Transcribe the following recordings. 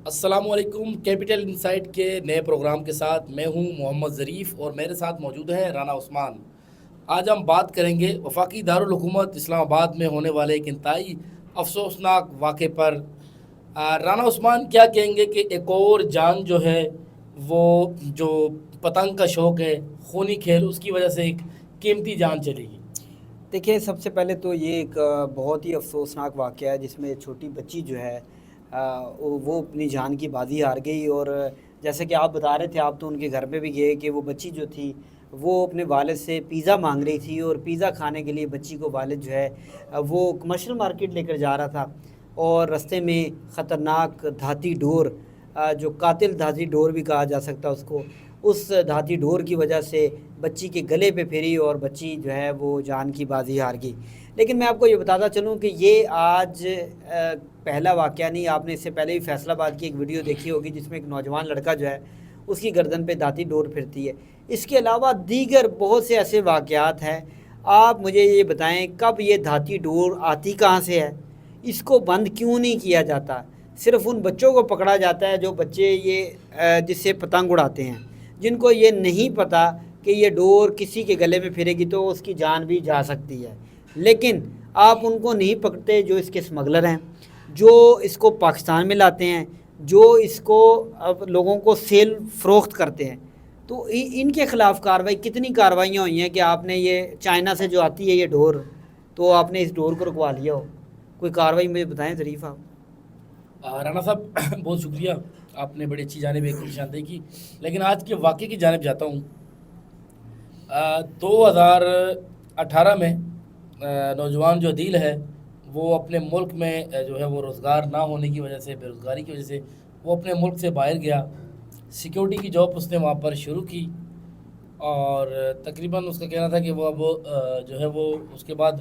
السلام علیکم، capital insight کے نئے پروگرام کے ساتھ میں ہوں محمد ظریف اور میرے ساتھ موجود ہیں رانا عثمان۔ آج ہم بات کریں گے وفاقی دارالحکومت اسلام آباد میں ہونے والے ایک انتہائی افسوسناک واقعے پر۔ رانا عثمان کیا کہیں گے کہ ایک اور جان جو ہے وہ جو پتنگ کا شوق ہے، خونی کھیل، اس کی وجہ سے ایک قیمتی جان چلی گئی۔ دیکھیں، سب سے پہلے تو یہ ایک بہت ہی افسوسناک واقعہ ہے جس میں چھوٹی بچی جو ہے وہ اپنی جان کی بازی ہار گئی۔ اور جیسے کہ آپ بتا رہے تھے، آپ تو ان کے گھر پہ بھی گئے کہ وہ بچی جو تھی وہ اپنے والد سے پیزا مانگ رہی تھی، اور پیزا کھانے کے لیے بچی کو والد جو ہے وہ کمرشل مارکیٹ لے کر جا رہا تھا، اور رستے میں خطرناک دھاتی ڈور، جو قاتل دھاتی ڈور بھی کہا جا سکتا اس کو، اس دھاتی ڈور کی وجہ سے بچی کے گلے پہ پھری اور بچی جو ہے وہ جان کی بازی ہار گئی۔ لیکن میں آپ کو یہ بتاتا چلوں کہ یہ آج پہلا واقعہ نہیں، آپ نے اس سے پہلے بھی فیصل آباد کی ایک ویڈیو دیکھی ہوگی جس میں ایک نوجوان لڑکا جو ہے اس کی گردن پہ دھاتی ڈور پھرتی ہے۔ اس کے علاوہ دیگر بہت سے ایسے واقعات ہیں۔ آپ مجھے یہ بتائیں، کب یہ دھاتی ڈور آتی کہاں سے ہے؟ اس کو بند کیوں نہیں کیا جاتا؟ صرف ان بچوں کو پکڑا جاتا ہے جو بچے یہ جس سے پتنگ اڑاتے ہیں، جن کو یہ نہیں پتہ کہ یہ ڈور کسی کے گلے میں پھرے گی تو اس کی جان بھی جا سکتی ہے۔ لیکن آپ ان کو نہیں پکڑتے جو اس کے اسمگلر ہیں، جو اس کو پاکستان میں لاتے ہیں، جو اس کو اب لوگوں کو سیل فروخت کرتے ہیں۔ تو ان کے خلاف کارروائی، کتنی کارروائیاں ہوئی ہیں کہ آپ نے یہ چائنا سے جو آتی ہے یہ ڈور، تو آپ نے اس ڈور کو رکوا لیا ہو؟ کوئی کارروائی مجھے بتائیں ظریف آپ۔ رانا صاحب بہت شکریہ، آپ نے بڑی اچھی جانب ایک نشاندہی کی، لیکن آج کے واقعے کی جانب جاتا ہوں۔ 2018 میں نوجوان جو عدیل ہے وہ اپنے ملک میں جو ہے وہ روزگار نہ ہونے کی وجہ سے، بے روزگاری کی وجہ سے وہ اپنے ملک سے باہر گیا۔ سیکیورٹی کی جاب اس نے وہاں پر شروع کی، اور تقریباً اس کا کہنا تھا کہ وہ اب جو ہے وہ اس کے بعد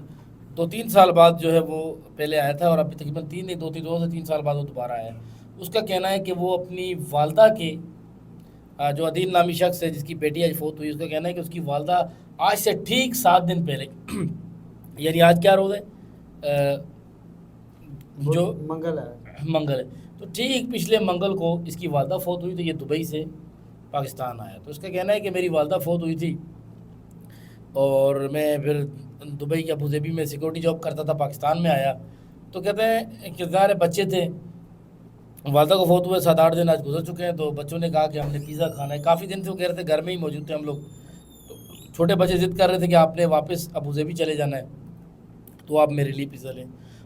2-3 سال بعد جو ہے وہ پہلے آیا تھا، اور ابھی تقریباً 2 سے 3 سال بعد وہ دوبارہ آیا ہے۔ اس کا کہنا ہے کہ وہ اپنی والدہ کے جو عدیل نامی شخص ہے جس کی بیٹی آج فوت ہوئی، اس کا کہنا ہے کہ اس کی والدہ آج سے ٹھیک 7 دن پہلے یعنی آج کیا روز ہے؟ جو منگل ہے۔ منگل ہے، تو ٹھیک پچھلے منگل کو اس کی والدہ فوت ہوئی، تو یہ دبئی سے پاکستان آیا۔ تو اس کا کہنا ہے کہ میری والدہ فوت ہوئی تھی، اور میں پھر دبئی کے ابوظہبی میں سیکورٹی جاب کرتا تھا، پاکستان میں آیا۔ تو کہتے ہیں کہ ظاہر بچے تھے، والدہ کو فوت ہوئے 7-8 دن آج گزر چکے ہیں، تو بچوں نے کہا کہ ہم نے پیزا کھانا ہے۔ کافی دن سے وہ کہہ رہے تھے، گھر میں ہی موجود تھے ہم لوگ، تو چھوٹے بچے ضد کر رہے تھے کہ آپ نے واپس ابوظہبی چلے جانا ہے، تو آپ میرے لیے پیزا لیں۔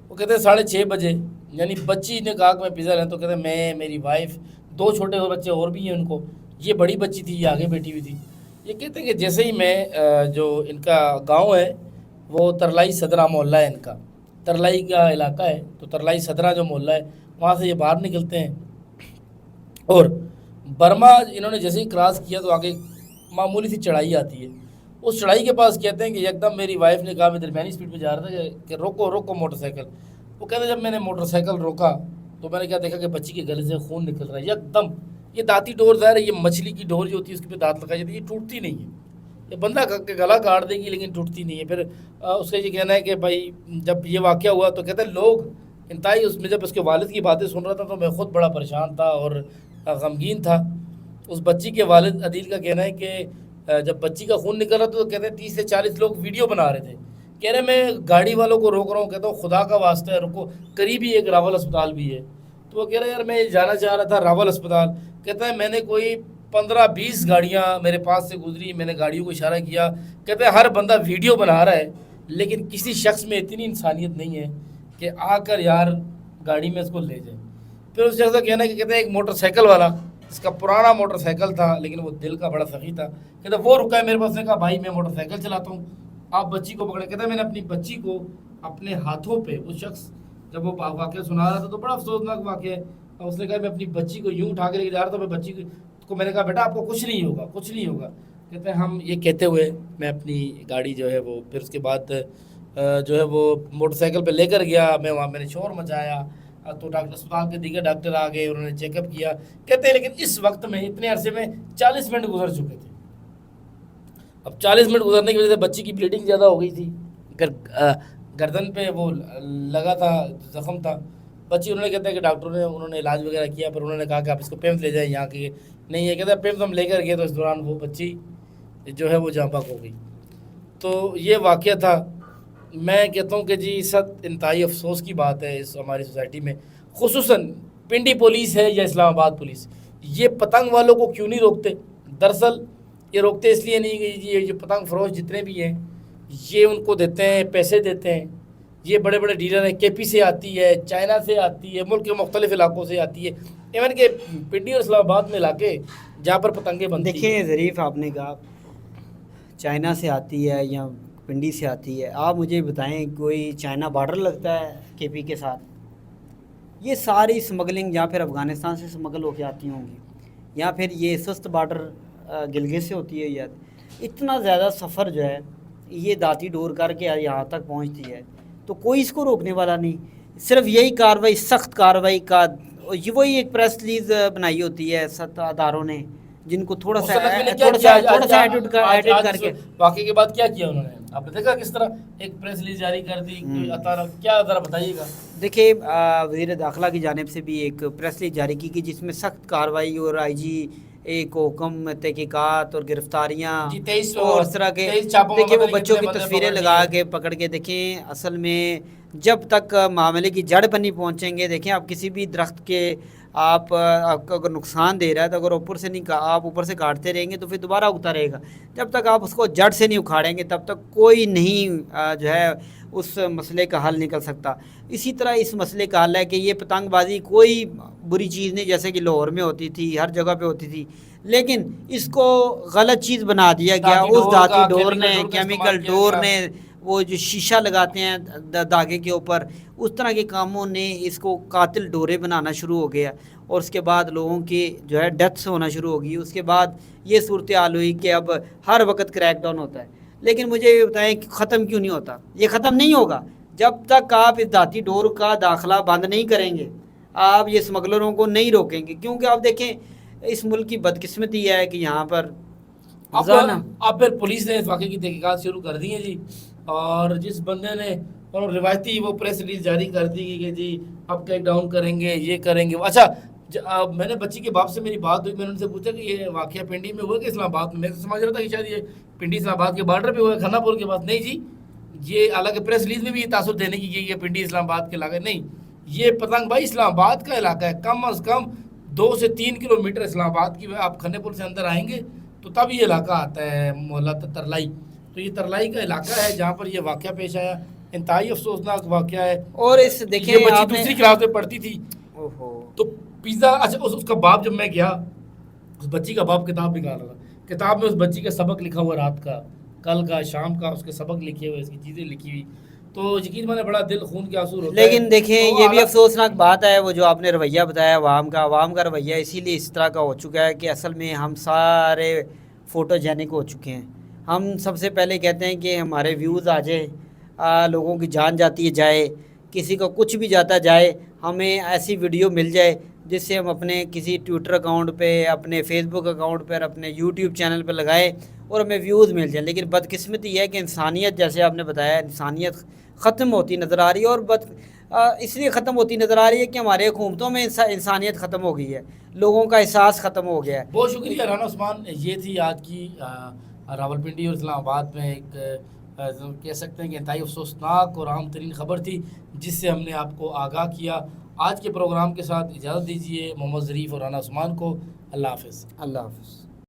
وہ کہتے ہیں 6:30 بجے، یعنی بچی نے کہا کہ میں پیزا لیں، تو کہتے ہیں میں، میری وائف، 2 چھوٹے اور بچے اور بھی ہیں ان کو، یہ بڑی بچی تھی، یہ آگے بیٹھی ہوئی تھی۔ یہ کہتے ہیں کہ جیسے ہی میں جو ان کا گاؤں ہے وہ ترلائی صدرہ محلہ ہے، ان کا ترلائی کا علاقہ ہے، تو ترلائی صدرہ جو محلہ ہے وہاں سے یہ باہر نکلتے ہیں، اور برما انہوں نے جیسے ہی کراس کیا تو آگے معمولی سی چڑھائی آتی ہے۔ اس چڑھائی کے پاس کہتے ہیں کہ یکدم میری وائف نے کہا، میں درمیانی سپیڈ پہ جا رہا تھا کہ روکو روکو موٹر سائیکل۔ وہ کہتے ہیں جب میں نے موٹر سائیکل روکا تو میں نے کیا دیکھا کہ بچی کے گلے سے خون نکل رہا ہے یکدم۔ یہ دانتی ڈور ظاہر ہے، یہ مچھلی کی ڈور جو ہوتی ہے اس کے پہ دانت لگائی جاتی ہے، یہ ٹوٹتی نہیں ہے، یہ بندہ گلا کاٹ دے گی لیکن ٹوٹتی نہیں ہے۔ پھر اس کا یہ کہنا ہے کہ بھائی جب یہ واقعہ ہوا تو کہتے ہیں لوگ انتہائی، اس میں جب اس کے والد کی باتیں سن رہا تھا تو میں خود بڑا پریشان تھا اور غمگین تھا۔ اس بچی کے والد عدیل کا کہنا ہے کہ جب بچی کا خون نکل رہا تھا تو کہتے ہیں 30 سے 40 لوگ ویڈیو بنا رہے تھے، کہہ رہے میں گاڑی والوں کو روک رہا ہوں، کہتا ہوں خدا کا واسطہ ہے رکو، قریبی ایک راول اسپتال بھی ہے۔ تو وہ کہہ رہے یار میں جانا چاہ رہا تھا راول اسپتال، کہتا ہے میں نے کوئی 15-20 گاڑیاں میرے پاس سے گزری، میں نے گاڑیوں کو اشارہ کیا، کہتے ہیں ہر بندہ ویڈیو بنا رہا ہے لیکن کسی شخص میں اتنی انسانیت نہیں ہے کہ آ کر یار گاڑی میں اس کو لے جائے۔ پھر اس شخص کا کہنا ہے کہ کہتے ہیں ایک موٹر سائیکل والا، اس کا پرانا موٹر سائیکل تھا لیکن وہ دل کا بڑا سخی تھا، کہتا وہ رکا ہے میرے پاس، نے کہا بھائی میں موٹر سائیکل چلاتا ہوں، آپ بچی کو پکڑے۔ کہتا ہے میں نے اپنی بچی کو اپنے ہاتھوں پہ، اس شخص جب وہ واقعہ سنا رہا تھا تو بڑا افسوسناک واقعہ ہے، اور اس نے کہا میں اپنی بچی کو یوں اٹھا کے لے کے جا رہا تھا، میں بچی کو میں نے کہا بیٹا آپ کو کچھ نہیں ہوگا، کچھ نہیں ہوگا۔ کہتے ہیں ہم یہ کہتے ہوئے میں اپنی گاڑی جو ہے وہ پھر اس کے بعد جو ہے وہ موٹر سائیکل پہ لے کر گیا، میں وہاں میں نے شور مچایا، تو ڈاکٹر اسپتال کے دیگر ڈاکٹر آ گئے، انہوں نے چیک اپ کیا۔ کہتے ہیں لیکن اس وقت میں اتنے عرصے میں 40 منٹ گزر چکے تھے۔ اب 40 منٹ گزرنے کی وجہ سے بچی کی بلیڈنگ زیادہ ہو گئی تھی، گردن پہ وہ لگا تھا، زخم تھا، بچی انہوں نے کہتے ہیں کہ ڈاکٹروں نے انہوں نے علاج وغیرہ کیا، پر انہوں نے کہا کہ آپ اس کو پیمز لے جائیں یہاں کے، نہیں ہے کہتے ہیں پیمز ہم لے کر گئے تو اس دوران وہ بچی جو ہے وہ جاں بحق ہو گئی۔ تو یہ واقعہ تھا۔ میں کہتا ہوں کہ جی سخت انتہائی افسوس کی بات ہے اس ہماری سوسائٹی میں، خصوصاً پنڈی پولیس ہے یا اسلام آباد پولیس، یہ پتنگ والوں کو کیوں نہیں روکتے؟ دراصل یہ روکتے اس لیے نہیں کہ جی یہ پتنگ فروش جتنے بھی ہیں یہ ان کو دیتے ہیں، پیسے دیتے ہیں، یہ بڑے بڑے ڈیلر ہیں، کے پی سے آتی ہے، چائنا سے آتی ہے، ملک کے مختلف علاقوں سے آتی ہے، ایون کہ پنڈی اور اسلام آباد میں علاقے جہاں پر پتنگیں بنتی ہیں۔ دیکھیں ظریف، آپ نے کہا چائنا سے آتی ہے یا پنڈی سے آتی ہے، آپ مجھے بتائیں کوئی چائنا بارڈر لگتا ہے کے پی کے ساتھ؟ یہ ساری اسمگلنگ یا پھر افغانستان سے اسمگل ہو کے آتی ہوں گی، یا پھر یہ سست بارڈر گلگت سے ہوتی ہے، یا اتنا زیادہ سفر جو ہے یہ داتی ڈور کر کے یہاں تک پہنچتی ہے، تو کوئی اس کو روکنے والا نہیں۔ صرف یہی کاروائی، سخت کاروائی کا وہی ایک پریس ریلیز بنائی ہوتی ہے ستاداروں نے، جن کو تھوڑا سا ایڈٹ کر کے۔ واقعے کے بعد کیا کیا انہوں نے؟ آپ نے دیکھا کس طرح ایک پریس ریلیز جاری کر دی، کیا ذرا بتائیے گا۔ دیکھیے وزیر داخلہ کی جانب سے بھی ایک پریس ریلیز جاری کی جس میں سخت کاروائی اور آئی جی کو حکم تحقیقات اور گرفتاریاں اور اس طرح کے، دیکھیں وہ بچوں کی تصویریں لگا کے پکڑ کے، دیکھیں اصل میں جب تک معاملے کی جڑ پر نہیں پہنچیں گے، دیکھیں آپ کسی بھی درخت کے آپ کو اگر نقصان دے رہا ہے تو اگر اوپر سے نہیں، آپ اوپر سے کاٹتے رہیں گے تو پھر دوبارہ اگتا رہے گا۔ جب تک آپ اس کو جڑ سے نہیں اکھاڑیں گے تب تک کوئی نہیں جو ہے اس مسئلے کا حل نکل سکتا۔ اسی طرح اس مسئلے کا حل ہے کہ یہ پتنگ بازی کوئی بری چیز نہیں، جیسے کہ لاہور میں ہوتی تھی، ہر جگہ پہ ہوتی تھی، لیکن اس کو غلط چیز بنا دیا گیا۔ اس دھاتی ڈور نے، کیمیکل ڈور نے، وہ جو شیشہ لگاتے ہیں دھاگے کے اوپر، اس طرح کے کاموں نے اس کو قاتل ڈورے بنانا شروع ہو گیا، اور اس کے بعد لوگوں کی جو ہے ڈیتھس ہونا شروع ہو گئی۔ اس کے بعد یہ صورتحال ہوئی کہ اب ہر وقت کریک ڈاؤن ہوتا ہے، لیکن مجھے یہ بتائیں کہ ختم کیوں نہیں ہوتا؟ یہ ختم نہیں ہوگا جب تک آپ اس دھاتی ڈور کا داخلہ بند نہیں کریں گے، آپ یہ اسمگلروں کو نہیں روکیں گے، کیونکہ آپ دیکھیں اس ملک کی بدقسمتی ہے کہ یہاں پر اب پھر پولیس نے اس واقعے کی تحقیقات شروع کر دی ہیں جی، اور جس بندے نے اور روایتی وہ پریس ریلیز جاری کر دی کہ جی اب کریک ڈاؤن کریں گے، یہ کریں گے۔ اچھا میں نے بچی کے باپ سے میری بات ہوئی، میں نے ان سے پوچھا کہ یہ واقعہ پنڈی میں ہوا کہ اسلام آباد میں؟ میں تو سمجھ رہا تھا کہ شاید یہ پنڈی اسلام آباد کے بارڈر پہ ہوا ہے، کھنا پور کے پاس۔ نہیں جی، یہ حالانکہ پریس ریلیز میں بھی یہ تاثر دینے کی گئی ہے پنڈی اسلام آباد کے علاقے، نہیں، یہ پتنگ بھائی اسلام آباد کا علاقہ ہے۔ کم از کم 2 سے 3 کلومیٹر اسلام آباد کی آپ کھنے پور سے اندر آئیں گے تو تب یہ علاقہ آتا ہے محلہ ترلائی، تو یہ ترلائی کا علاقہ ہے جہاں پر یہ واقعہ پیش آیا۔ انتہائی افسوسناک واقعہ ہے۔ اور اس دیکھیں یہ بچی دوسری کلاس میں پڑھتی تھی تو پیزا، اچھا اس کا باپ، جب میں گیا اس بچی کا باپ کتاب نکال رہا تھا، کتاب میں اس بچی کا سبق لکھا ہوا، رات کا، کل کا، شام کا، اس کے سبق لکھے ہوئے، اس کی چیزیں لکھی ہوئی، تو یقین مانے بڑا دل خون کے آنسو ہوتا ہے۔ لیکن دیکھیں یہ بھی افسوسناک بات ہے وہ جو آپ نے رویہ بتایا عوام کا رویہ اسی لیے اس طرح کا ہو چکا ہے کہ اصل میں ہم سارے فوٹو جینک ہو چکے ہیں۔ ہم سب سے پہلے کہتے ہیں کہ ہمارے ویوز آ جائے، لوگوں کی جان جاتی ہے جائے، کسی کو کچھ بھی جاتا جائے، ہمیں ایسی ویڈیو مل جائے جس سے ہم اپنے کسی ٹویٹر اکاؤنٹ پہ، اپنے فیس بک اکاؤنٹ پر، اپنے یوٹیوب چینل پہ لگائیں اور ہمیں ویوز مل جائیں۔ لیکن بدقسمتی یہ ہے کہ انسانیت، جیسے آپ نے بتایا، انسانیت ختم ہوتی نظر آ رہی ہے، اور اس لیے ختم ہوتی نظر آ رہی ہے کہ ہمارے حکومتوں میں انسانیت ختم ہو گئی ہے، لوگوں کا احساس ختم ہو گیا ہے۔ بہت شکریہ رانا عثمان، یہ تھی آج کی راولپنڈی اور اسلام آباد میں ایک کہہ سکتے ہیں کہ انتہائی افسوسناک اور عام ترین خبر تھی جس سے ہم نے آپ کو آگاہ کیا۔ آج کے پروگرام کے ساتھ اجازت دیجیے محمد ظریف اور رانا عثمان کو۔ اللہ حافظ۔ اللہ حافظ۔